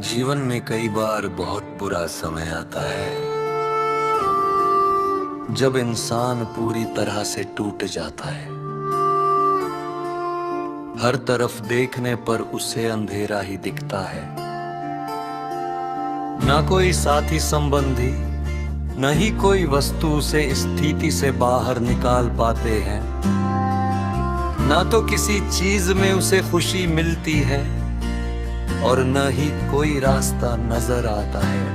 जीवन में कई बार बहुत बुरा समय आता है जब इंसान पूरी तरह से टूट जाता है। हर तरफ देखने पर उसे अंधेरा ही दिखता है। ना कोई साथी संबंधी, न ही कोई वस्तु उसे इस स्थिति से बाहर निकाल पाते हैं। ना तो किसी चीज में उसे खुशी मिलती है और न ही कोई रास्ता नजर आता है।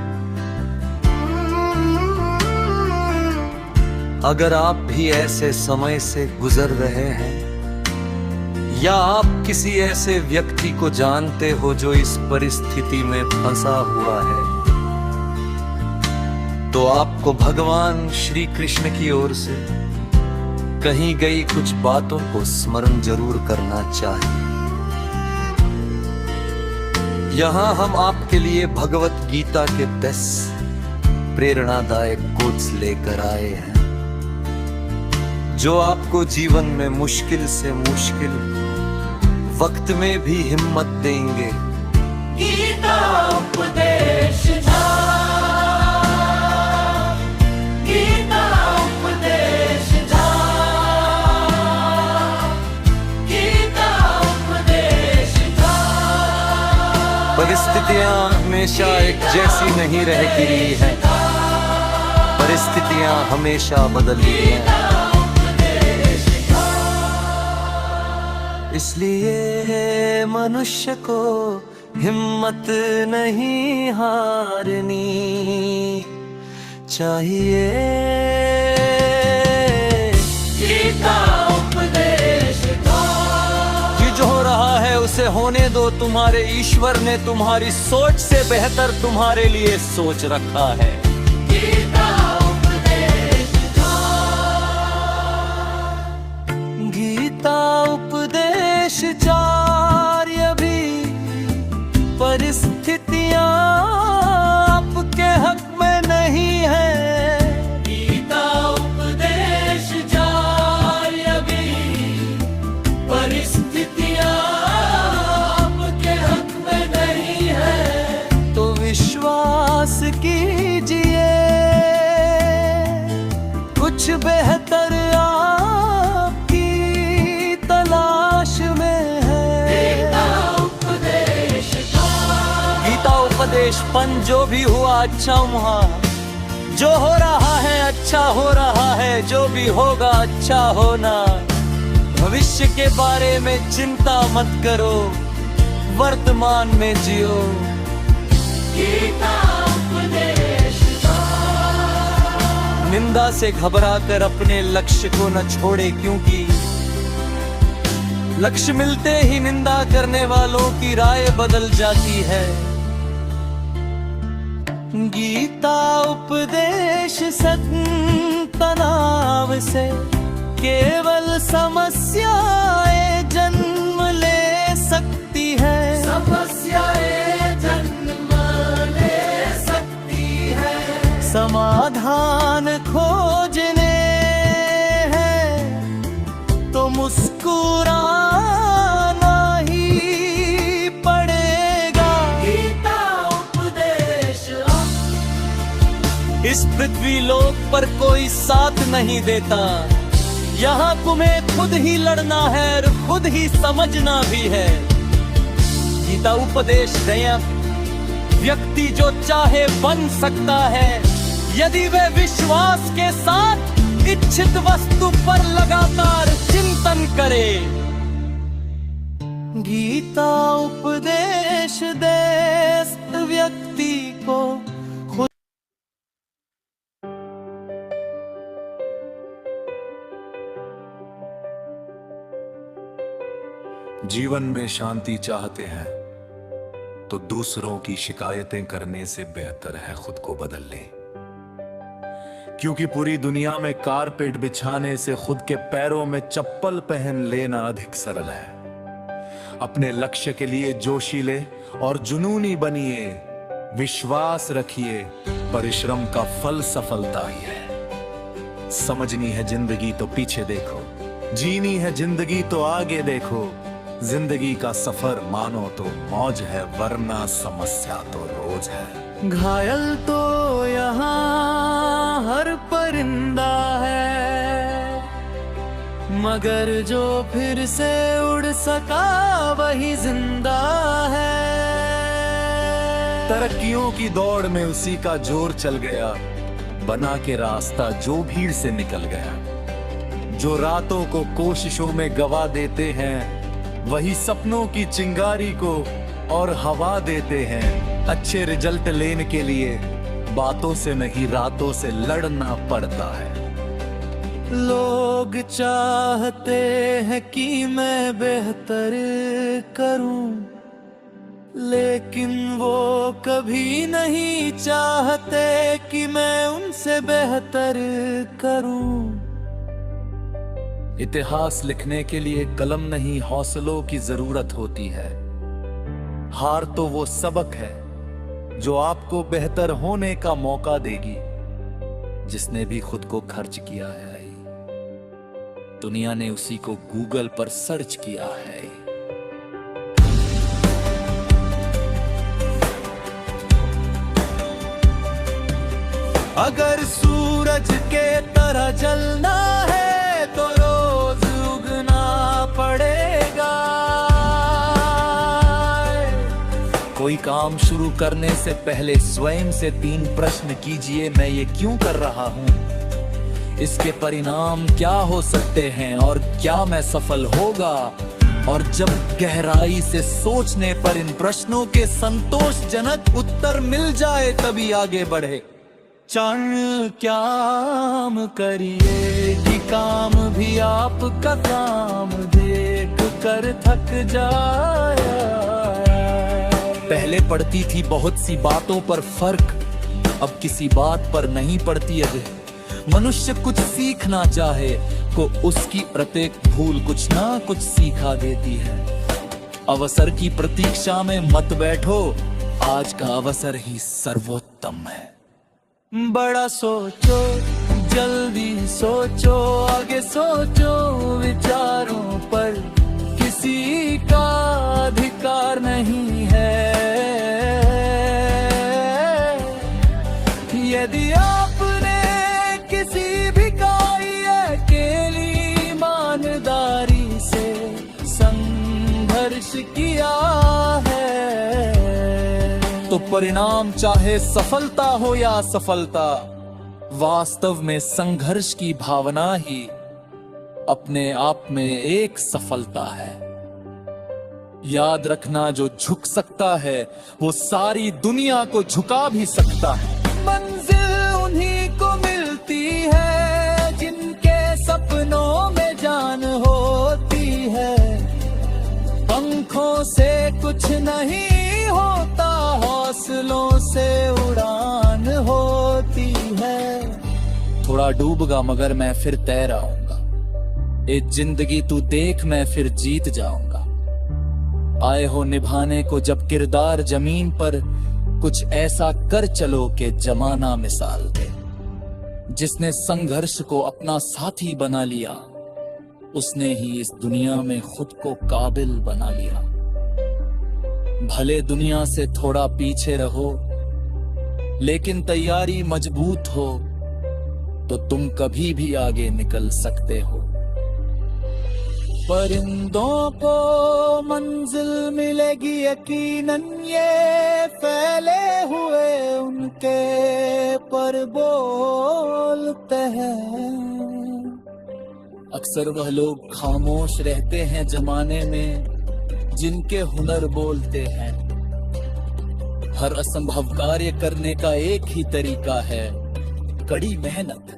अगर आप भी ऐसे समय से गुजर रहे हैं या आप किसी ऐसे व्यक्ति को जानते हो जो इस परिस्थिति में फंसा हुआ है, तो आपको भगवान श्री कृष्ण की ओर से कही गई कुछ बातों को स्मरण जरूर करना चाहिए। यहाँ हम आपके लिए भगवत गीता के 10 प्रेरणादायक कोट्स लेकर आए हैं जो आपको जीवन में मुश्किल से मुश्किल वक्त में भी हिम्मत देंगे। गीता उपदेश झार, गीता उपदेश झार, गीता उपदेश झार। परिस्थितियां हमेशा एक जैसी नहीं रहती है, परिस्थितियां हमेशा बदलती हैं। इसलिए मनुष्य को हिम्मत नहीं हारनी चाहिए। गीता उपदेश झार। ये जो हो रहा है उसे होने दो। तुम्हारे ईश्वर ने तुम्हारी सोच से बेहतर तुम्हारे लिए सोच रखा है। गीता उपदेश झार। गीता उपदेश चार्य भी परिस्थितियां आपके हक में नहीं है। गीता उपदेश झार भी परिस्थितियां आपके हक में नहीं है। तो विश्वास कीजिए, कुछ बेहतर आपकी तलाश में है। गीता उपदेश पन जो भी हुआ अच्छा हुआ, जो हो रहा है अच्छा हो रहा है, जो भी होगा अच्छा होना। भविष्य के बारे में चिंता मत करो, वर्तमान में जियो। गीता उपदेश झार। निंदा से घबराकर अपने लक्ष्य को न छोड़े, क्योंकि लक्ष्य मिलते ही निंदा करने वालों की राय बदल जाती है। गीता उपदेश तनाव से केवल समस्याएं जन्म ले सकती है। समस्याएं जन्म ले सकती है। समाधान खोजने हैं तो मुस्कुराना ही पड़ेगा। गीता उपदेश। इस पृथ्वी लोक पर कोई साथ नहीं देता। यहाँ तुम्हें खुद ही लड़ना है और खुद ही समझना भी है। गीता उपदेश संयम व्यक्ति जो चाहे बन सकता है, यदि वे विश्वास के साथ इच्छित वस्तु पर लगातार चिंतन करे। गीता उपदेश दे व्यक्ति को खुद। जीवन में शांति चाहते हैं तो दूसरों की शिकायतें करने से बेहतर है खुद को बदल लें। क्योंकि पूरी दुनिया में कारपेट बिछाने से खुद के पैरों में चप्पल पहन लेना अधिक सरल है। अपने लक्ष्य के लिए जोशीले और जुनूनी बनिए। विश्वास रखिए, परिश्रम का फल सफलता ही है। समझनी है जिंदगी तो पीछे देखो, जीनी है जिंदगी तो आगे देखो। जिंदगी का सफर मानो तो मौज है, वरना समस्या तो रोज है। घायल तो यहाँ हर परिंदा है, मगर जो फिर से उड़ सका वही जिंदा है। तरक्कियों की दौड़ में उसी का जोर चल गया, बना के रास्ता जो भीड़ से निकल गया। जो रातों को कोशिशों में गवा देते हैं, वही सपनों की चिंगारी को और हवा देते हैं। अच्छे रिजल्ट लेने के लिए बातों से नहीं रातों से लड़ना पड़ता है। लोग चाहते हैं कि मैं बेहतर करूं, लेकिन वो कभी नहीं चाहते कि मैं उनसे बेहतर करूं। इतिहास लिखने के लिए कलम नहीं हौसलों की जरूरत होती है। हार तो वो सबक है जो आपको बेहतर होने का मौका देगी। जिसने भी खुद को खर्च किया है, दुनिया ने उसी को गूगल पर सर्च किया है। अगर सूरज के तरह जलना है तो रोज उगना पड़ेगा। कोई काम शुरू करने से पहले स्वयं से 3 प्रश्न कीजिए, मैं ये क्यों कर रहा हूँ, इसके परिणाम क्या हो सकते हैं और क्या मैं सफल होगा। और जब गहराई से सोचने पर इन प्रश्नों के संतोषजनक उत्तर मिल जाए तभी आगे बढ़े। चाण काम करिए कि काम भी आपका काम देख कर थक जाए। पहले पड़ती थी बहुत सी बातों पर फर्क, अब किसी बात पर नहीं पड़ती है। मनुष्य कुछ सीखना चाहे तो उसकी प्रत्येक भूल कुछ ना कुछ सिखा देती है। अवसर की प्रतीक्षा में मत बैठो, आज का अवसर ही सर्वोत्तम है। बड़ा सोचो, जल्दी सोचो, आगे सोचो, विचारों पर किसी का अधिकार नहीं है। यदि आपने किसी भी कार्य के लिए ईमानदारी से संघर्ष किया है, तो परिणाम चाहे सफलता हो या असफलता, वास्तव में संघर्ष की भावना ही अपने आप में एक सफलता है। याद रखना, जो झुक सकता है वो सारी दुनिया को झुका भी सकता है। मंजिल उन्हीं को मिलती है जिनके सपनों में जान होती है। पंखों से कुछ नहीं होता, हौसलों से उड़ान होती है। थोड़ा डूबगा मगर मैं फिर तैर आऊंगा, एक जिंदगी तू देख मैं फिर जीत जाऊंगा। आए हो निभाने को जब किरदार जमीन पर, कुछ ऐसा कर चलो कि जमाना मिसाल दे। जिसने संघर्ष को अपना साथी बना लिया, उसने ही इस दुनिया में खुद को काबिल बना लिया। भले दुनिया से थोड़ा पीछे रहो, लेकिन तैयारी मजबूत हो तो तुम कभी भी आगे निकल सकते हो। परिंदों को मंजिल मिलेगी यकीनन, ये फैले हुए उनके पर बोलते हैं। अक्सर वह लोग खामोश रहते हैं जमाने में जिनके हुनर बोलते हैं। हर असंभव कार्य करने का एक ही तरीका है, कड़ी मेहनत।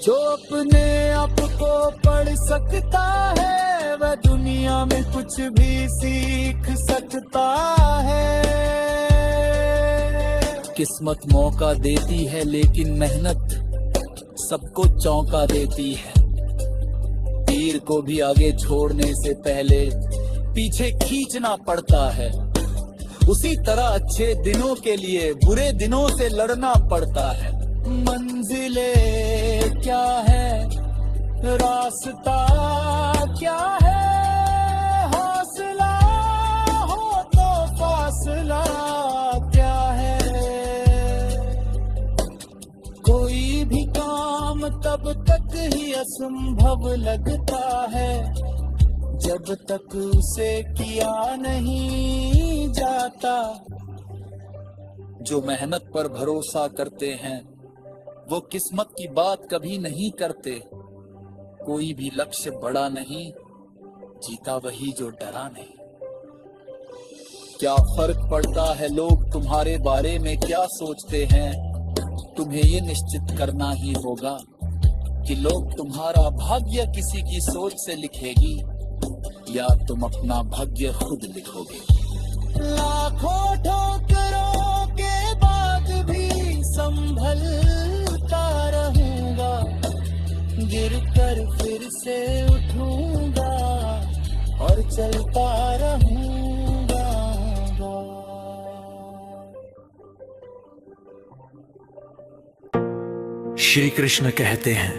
जो अपने आप को पढ़ सकता है वह दुनिया में कुछ भी सीख सकता है। किस्मत मौका देती है लेकिन मेहनत सबको चौंका देती है। तीर को भी आगे छोड़ने से पहले पीछे खींचना पड़ता है। उसी तरह अच्छे दिनों के लिए बुरे दिनों से लड़ना पड़ता है। मंजिलें क्या है, रास्ता क्या है, तक ही असंभव लगता है, जब तक उसे किया नहीं जाता। जो मेहनत पर भरोसा करते हैं वो किस्मत की बात कभी नहीं करते। कोई भी लक्ष्य बड़ा नहीं, जीता वही जो डरा नहीं। क्या फर्क पड़ता है लोग तुम्हारे बारे में क्या सोचते हैं, तुम्हें ये निश्चित करना ही होगा कि लोग तुम्हारा भाग्य किसी की सोच से लिखेगी या तुम अपना भाग्य खुद लिखोगे। लाखों ठोकरों के बाद भी संभलता रहूंगा, गिरकर फिर से उठूंगा और चलता रहूंगा। श्री कृष्ण कहते हैं,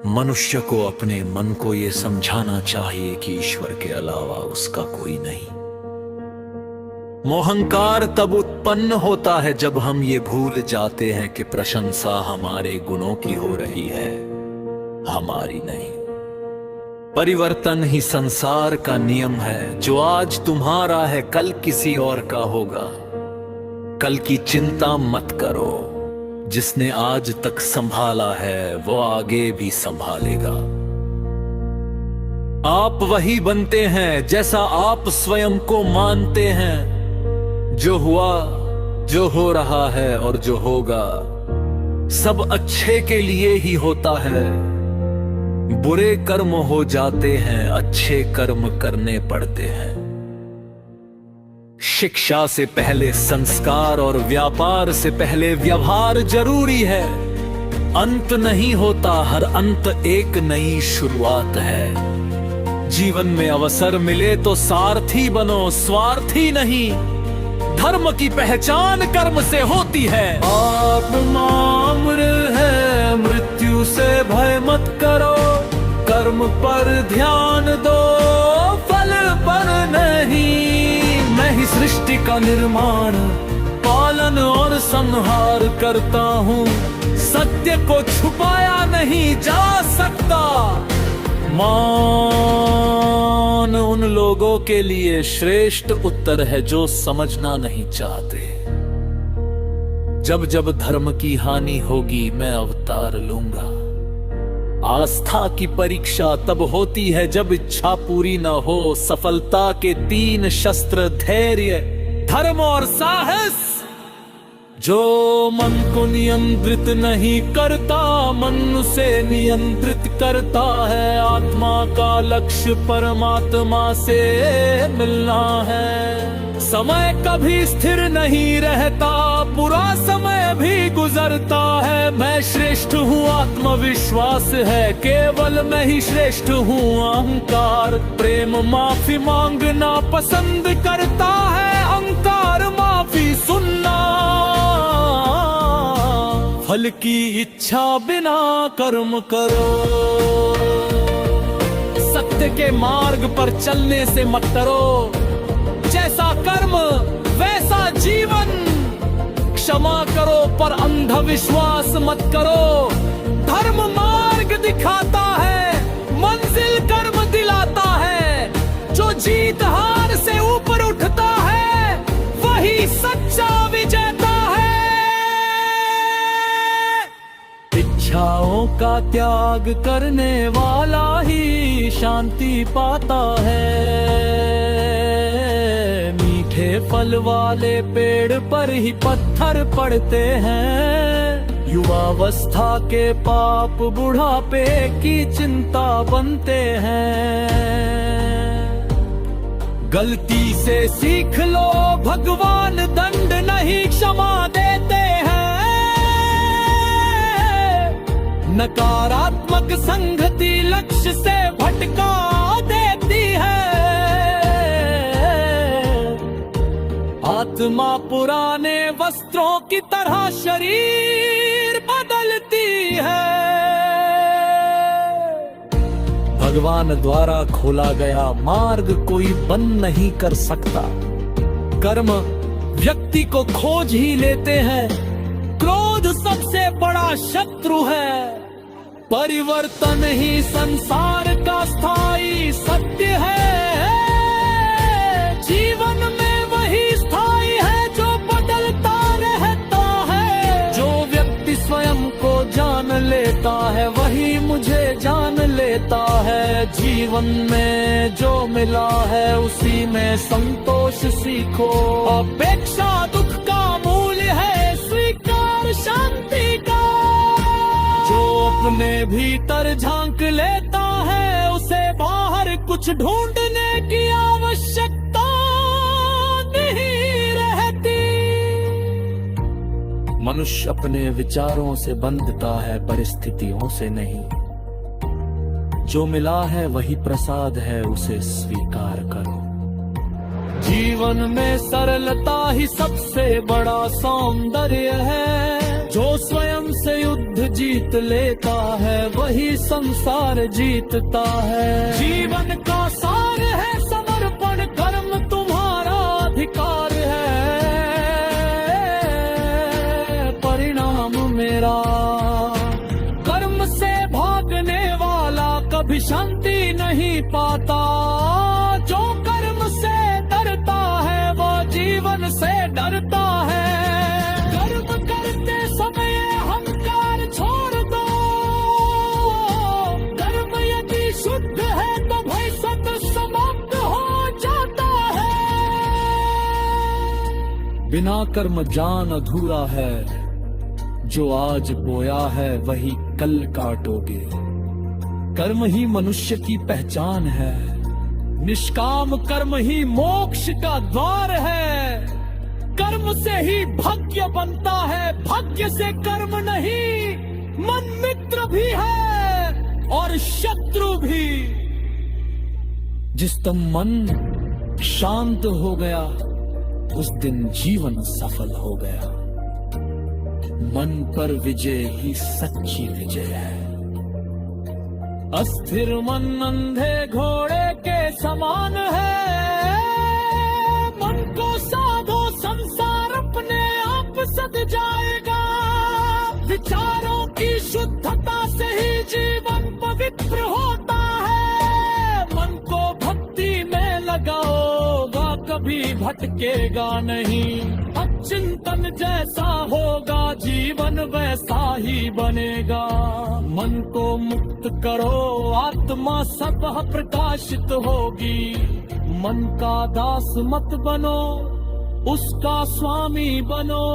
मनुष्य को अपने मन को यह समझाना चाहिए कि ईश्वर के अलावा उसका कोई नहीं। मोहंकार तब उत्पन्न होता है जब हम ये भूल जाते हैं कि प्रशंसा हमारे गुणों की हो रही है, हमारी नहीं। परिवर्तन ही संसार का नियम है। जो आज तुम्हारा है कल किसी और का होगा। कल की चिंता मत करो, जिसने आज तक संभाला है वो आगे भी संभालेगा। आप वही बनते हैं जैसा आप स्वयं को मानते हैं। जो हुआ, जो हो रहा है और जो होगा, सब अच्छे के लिए ही होता है। बुरे कर्म हो जाते हैं, अच्छे कर्म करने पड़ते हैं। शिक्षा से पहले संस्कार और व्यापार से पहले व्यवहार जरूरी है। अंत नहीं होता, हर अंत एक नई शुरुआत है। जीवन में अवसर मिले तो सारथी बनो, स्वार्थी नहीं। धर्म की पहचान कर्म से होती है। आत्मा अमर है, मृत्यु से भय मत करो। कर्म पर ध्यान दो, फल पर नहीं। मैं ही सृष्टि का निर्माण, पालन और संहार करता हूँ। सत्य को छुपाया नहीं जा सकता। मान उन लोगों के लिए श्रेष्ठ उत्तर है जो समझना नहीं चाहते। जब जब धर्म की हानि होगी मैं अवतार लूंगा। आस्था की परीक्षा तब होती है जब इच्छा पूरी न हो। सफलता के 3 शस्त्र धैर्य, धर्म और साहस। जो मन को नियंत्रित नहीं करता, मन उसे नियंत्रित करता है। आत्मा का लक्ष्य परमात्मा से मिलना है। समय कभी स्थिर नहीं रहता, बुरा समय भी गुजरता है। मैं श्रेष्ठ हूँ आत्मविश्वास है, केवल मैं ही श्रेष्ठ हूँ अहंकार। प्रेम माफी मांगना पसंद करता है, अहंकार माफी सुनना। फल की इच्छा बिना कर्म करो। सत्य के मार्ग पर चलने से मत डरो। जैसा कर्म वैसा जीवन। क्षमा करो पर अंधविश्वास मत करो। धर्म मार्ग दिखाता है, मंजिल कर्म दिलाता है। जो जीत हार से ऊपर उठता है वही सच्चा विजेता है। इच्छाओं का त्याग करने वाला ही शांति पाता है। मीठे फल वाले पेड़ पर ही पत्थर पड़ते हैं। युवावस्था के पाप बुढ़ापे की चिंता बनते हैं। गलती से सीख लो, भगवान दंड नहीं क्षमा देते हैं। नकारात्मक संगति लक्ष्य से भटका देती है। आत्मा पुराने वस्त्रों की तरह शरीर बदलती है। भगवान द्वारा खोला गया मार्ग कोई बंद नहीं कर सकता। कर्म व्यक्ति को खोज ही लेते हैं। क्रोध सबसे बड़ा शत्रु है। परिवर्तन ही संसार का स्थायी सत्य है। जीवन में वही स्थायी है जो बदलता रहता है। जो व्यक्ति स्वयं को जान लेता है वही मुझे जान लेता है। जीवन में जो मिला है उसी में संतोष सीखो। अपेक्षा दुख का मूल्य है, स्वीकार शांति का। जो अपने भीतर झांक लेता है उसे बाहर कुछ ढूंढने की आवश्यकता नहीं रहती। मनुष्य अपने विचारों से बंधता है, परिस्थितियों से नहीं। जो मिला है वही प्रसाद है, उसे स्वीकार करो। जीवन में सरलता ही सबसे बड़ा सौंदर्य है। जो स्वयं से युद्ध जीत लेता है वही संसार जीतता है। जीवन का सार है समर्पण, कर्म तुम्हारा अधिकार है, परिणाम मेरा। कर्म से भागने वाला कभी शांति नहीं पाता। जो कर्म से डरता है वो जीवन से डरता है। कर्म करते समय अहंकार छोड़ दो। कर्म यदि शुद्ध है तो भय सत समाप्त हो जाता है। बिना कर्म जान अधूरा है। जो आज बोया है वही कल काटोगे। कर्म ही मनुष्य की पहचान है। निष्काम कर्म ही मोक्ष का द्वार है। कर्म से ही भाग्य बनता है, भाग्य से कर्म नहीं। मन मित्र भी है और शत्रु भी। जिस दिन मन शांत हो गया उस दिन जीवन सफल हो गया। मन पर विजय ही सच्ची विजय है। अस्थिर मन अंधे घोड़े के समान है। मन को साधो संसार अपने आप सद जाएगा। विचारों की शुद्धता से ही जीवन पवित्र होता है। मन को भक्ति में लगाओगा कभी भटकेगा नहीं। चिंतन जैसा होगा जीवन वैसा ही बनेगा। मन को मुक्त करो आत्मा सब प्रकाशित होगी। मन का दास मत बनो, उसका स्वामी बनो।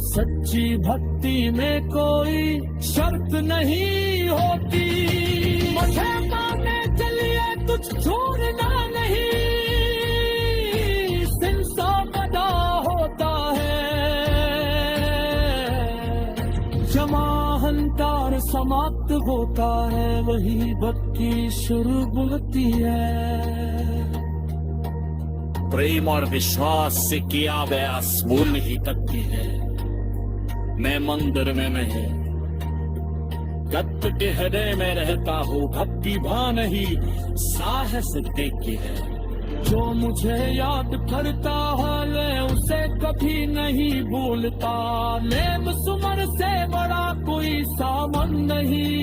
सच्ची भक्ति में कोई शर्त नहीं होती। मुझे माने चलिए तुझ छोड़ना नहीं। सिंसा बदा होता है, जमा अहंकार समाप्त होता है। वही भक्ति शुरू होती है। प्रेम और विश्वास से किया गया स्मूल ही तत्व है। मैं मंदिर में नहीं, तत्व के हृदय में रहता हूँ। भक्ति भान ही साहस देखी है। जो मुझे याद करता है मैं उसे कभी नहीं भूलता। नेम सुमर से बड़ा कोई सामान नहीं।